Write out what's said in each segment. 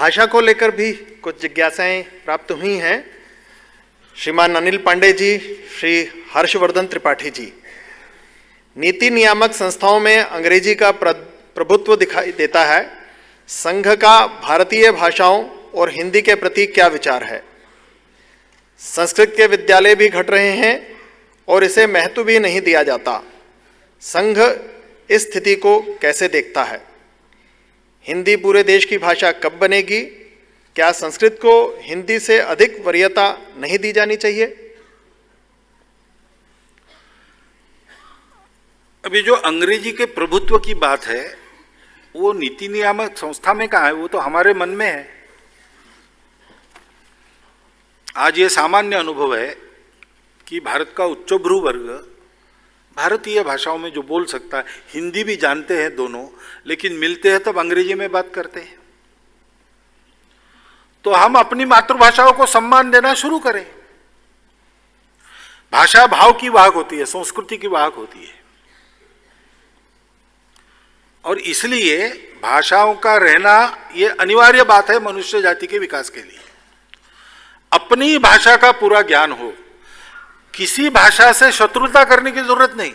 भाषा को लेकर भी कुछ जिज्ञासाएं प्राप्त हुई हैं। श्रीमान अनिल पांडे जी, श्री हर्षवर्धन त्रिपाठी जी, नीति नियामक संस्थाओं में अंग्रेजी का प्रभुत्व दिखाई देता है। संघ का भारतीय भाषाओं और हिंदी के प्रति क्या विचार है? संस्कृत के विद्यालय भी घट रहे हैं और इसे महत्व भी नहीं दिया जाता। संघ इस स्थिति को कैसे देखता है? हिंदी पूरे देश की भाषा कब बनेगी? क्या संस्कृत को हिंदी से अधिक वरीयता नहीं दी जानी चाहिए? अभी जो अंग्रेजी के प्रभुत्व की बात है वो नीति नियामक संस्था में कहाँ है, वो तो हमारे मन में है। आज ये सामान्य अनुभव है कि भारत का उच्चभ्रू वर्ग भारतीय भाषाओं में जो बोल सकता है, हिंदी भी जानते हैं दोनों, लेकिन मिलते हैं तब अंग्रेजी में बात करते हैं। तो हम अपनी मातृभाषाओं को सम्मान देना शुरू करें। भाषा भाव की वाहक होती है, संस्कृति की वाहक होती है, और इसलिए भाषाओं का रहना ये अनिवार्य बात है मनुष्य जाति के विकास के लिए। अपनी भाषा का पूरा ज्ञान हो, किसी भाषा से शत्रुता करने की जरूरत नहीं।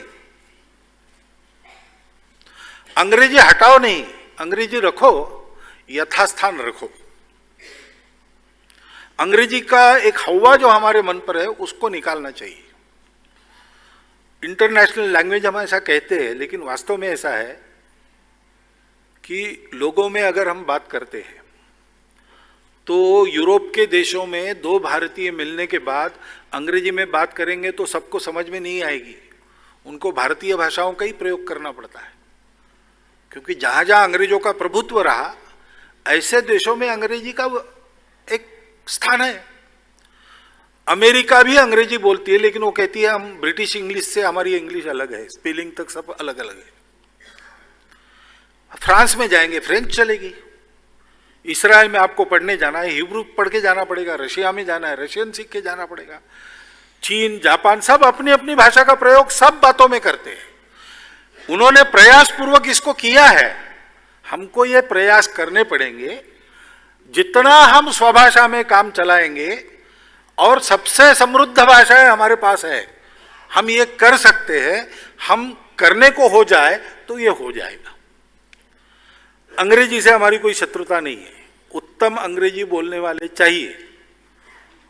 अंग्रेजी हटाओ नहीं, अंग्रेजी रखो, यथास्थान रखो। अंग्रेजी का एक हवा जो हमारे मन पर है उसको निकालना चाहिए। इंटरनेशनल लैंग्वेज हम ऐसा कहते हैं, लेकिन वास्तव में ऐसा है कि लोगों में अगर हम बात करते हैं तो यूरोप के देशों में दो भारतीय मिलने के बाद अंग्रेजी में बात करेंगे तो सबको समझ में नहीं आएगी। उनको भारतीय भाषाओं का ही प्रयोग करना पड़ता है, क्योंकि जहाँ जहाँ अंग्रेजों का प्रभुत्व रहा ऐसे देशों में अंग्रेजी का एक स्थान है। अमेरिका भी अंग्रेजी बोलती है, लेकिन वो कहती है हम ब्रिटिश इंग्लिश से, हमारी इंग्लिश अलग है, स्पेलिंग तक सब अलग अलग है। फ्रांस में जाएंगे फ्रेंच चलेगी। इसराइल में आपको पढ़ने जाना है, हिब्रू पढ़ के जाना पड़ेगा। रशिया में जाना है, रशियन सीख के जाना पड़ेगा। चीन, जापान सब अपनी अपनी भाषा का प्रयोग सब बातों में करते हैं। उन्होंने प्रयास पूर्वक इसको किया है, हमको ये प्रयास करने पड़ेंगे। जितना हम स्वभाषा में काम चलाएंगे, और सबसे समृद्ध भाषाएं हमारे पास है, हम ये कर सकते हैं। हम करने को हो जाए तो ये हो जाएगा। अंग्रेजी से हमारी कोई शत्रुता नहीं है, उत्तम अंग्रेजी बोलने वाले चाहिए,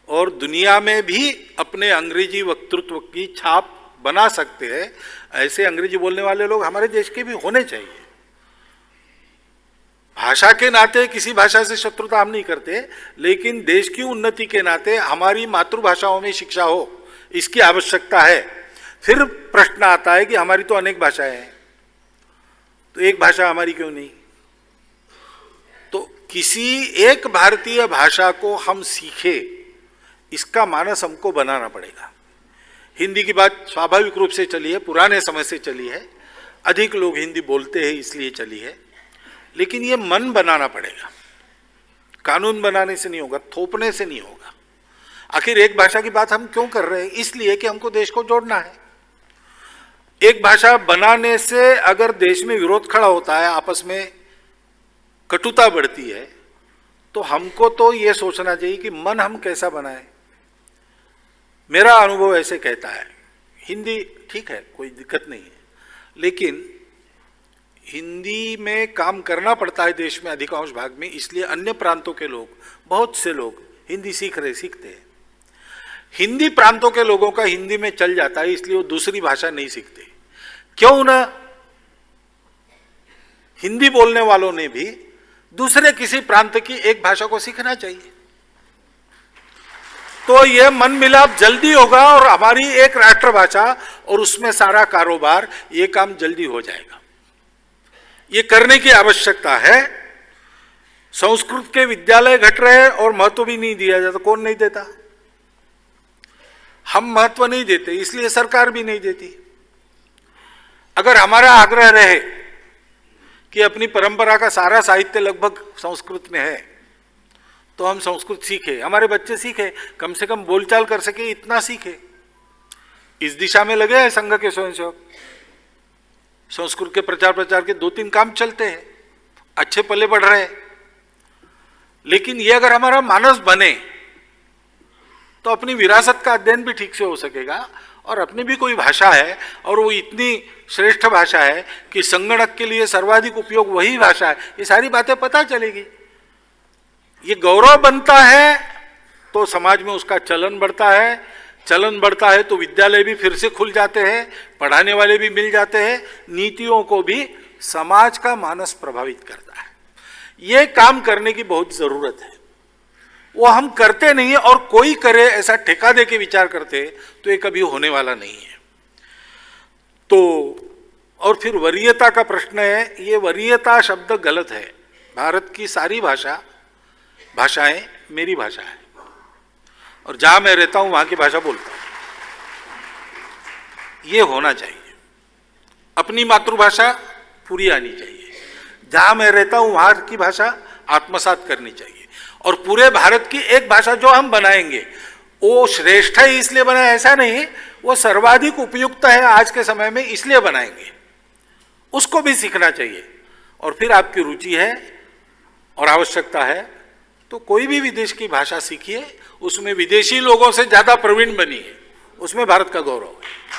और दुनिया में भी अपने अंग्रेजी वक्तृत्व की छाप बना सकते हैं। ऐसे अंग्रेजी बोलने वाले लोग हमारे देश के भी होने चाहिए। भाषा के नाते किसी भाषा से शत्रुता हम नहीं करते, लेकिन देश की उन्नति के नाते हमारी मातृभाषाओं में शिक्षा हो, इसकी आवश्यकता है। फिर प्रश्न आता है कि हमारी तो अनेक भाषाएं हैं, तो एक भाषा हमारी क्यों नहीं? तो किसी एक भारतीय भाषा को हम सीखे, इसका मानस हमको बनाना पड़ेगा। हिंदी की बात स्वाभाविक रूप से चली है, पुराने समय से चली है, अधिक लोग हिंदी बोलते हैं इसलिए चली है, लेकिन ये मन बनाना पड़ेगा। कानून बनाने से नहीं होगा, थोपने से नहीं होगा। आखिर एक भाषा की बात हम क्यों कर रहे हैं? इसलिए कि हमको देश को जोड़ना है। एक भाषा बनाने से अगर देश में विरोध खड़ा होता है, आपस में कटुता बढ़ती है, तो हमको तो ये सोचना चाहिए कि मन हम कैसा बनाएं। मेरा अनुभव ऐसे कहता है, हिंदी ठीक है, कोई दिक्कत नहीं है, लेकिन हिंदी में काम करना पड़ता है देश में अधिकांश भाग में, इसलिए अन्य प्रांतों के लोग, बहुत से लोग हिंदी सीखते हैं। हिंदी प्रांतों के लोगों का हिंदी में चल जाता है, इसलिए वो दूसरी भाषा नहीं सीखते। क्यों ना हिंदी बोलने वालों ने भी दूसरे किसी प्रांत की एक भाषा को सीखना चाहिए, तो यह मन मिलाप जल्दी होगा और हमारी एक राष्ट्रभाषा और उसमें सारा कारोबार, ये काम जल्दी हो जाएगा। ये करने की आवश्यकता है। संस्कृत के विद्यालय घट रहे हैं और महत्व भी नहीं दिया जाता। कौन नहीं देता? हम महत्व नहीं देते, इसलिए सरकार भी नहीं देती। अगर हमारा आग्रह रहे कि अपनी परंपरा का सारा साहित्य लगभग संस्कृत में है, तो हम संस्कृत सीखे, हमारे बच्चे सीखे, कम से कम बोलचाल कर सके, इतना सीखे। इस दिशा में लगे हैं संघ के स्वयंसेवक। संस्कृत के प्रचार के 2-3 काम चलते हैं, अच्छे पल्ले बढ़ रहे हैं। लेकिन ये अगर हमारा मानस बने तो अपनी विरासत का अध्ययन भी ठीक से हो सकेगा, और अपनी भी कोई भाषा है और वो इतनी श्रेष्ठ भाषा है कि संगणक के लिए सर्वाधिक उपयोग वही भाषा है, ये सारी बातें पता चलेगी। ये गौरव बनता है तो समाज में उसका चलन बढ़ता है, चलन बढ़ता है तो विद्यालय भी फिर से खुल जाते हैं, पढ़ाने वाले भी मिल जाते हैं, नीतियों को भी समाज का मानस प्रभावित करता है। ये काम करने की बहुत जरूरत है, वो हम करते नहीं है, और कोई करे ऐसा ठेका दे के विचार करते तो ये कभी होने वाला नहीं है। तो और फिर वरीयता का प्रश्न है, ये वरीयता शब्द गलत है। भारत की सारी भाषाएं मेरी भाषा है, और जहां मैं रहता हूं वहां की भाषा बोलता हूं, ये होना चाहिए। अपनी मातृभाषा पूरी आनी चाहिए, जहां मैं रहता हूं वहां की भाषा आत्मसात करनी चाहिए, और पूरे भारत की एक भाषा जो हम बनाएंगे वो श्रेष्ठ है इसलिए बनाए ऐसा नहीं, वो सर्वाधिक उपयुक्त है आज के समय में इसलिए बनाएंगे, उसको भी सीखना चाहिए। और फिर आपकी रुचि है और आवश्यकता है तो कोई भी विदेश की भाषा सीखिए, उसमें विदेशी लोगों से ज्यादा प्रवीण बनिए, उसमें भारत का गौरव है।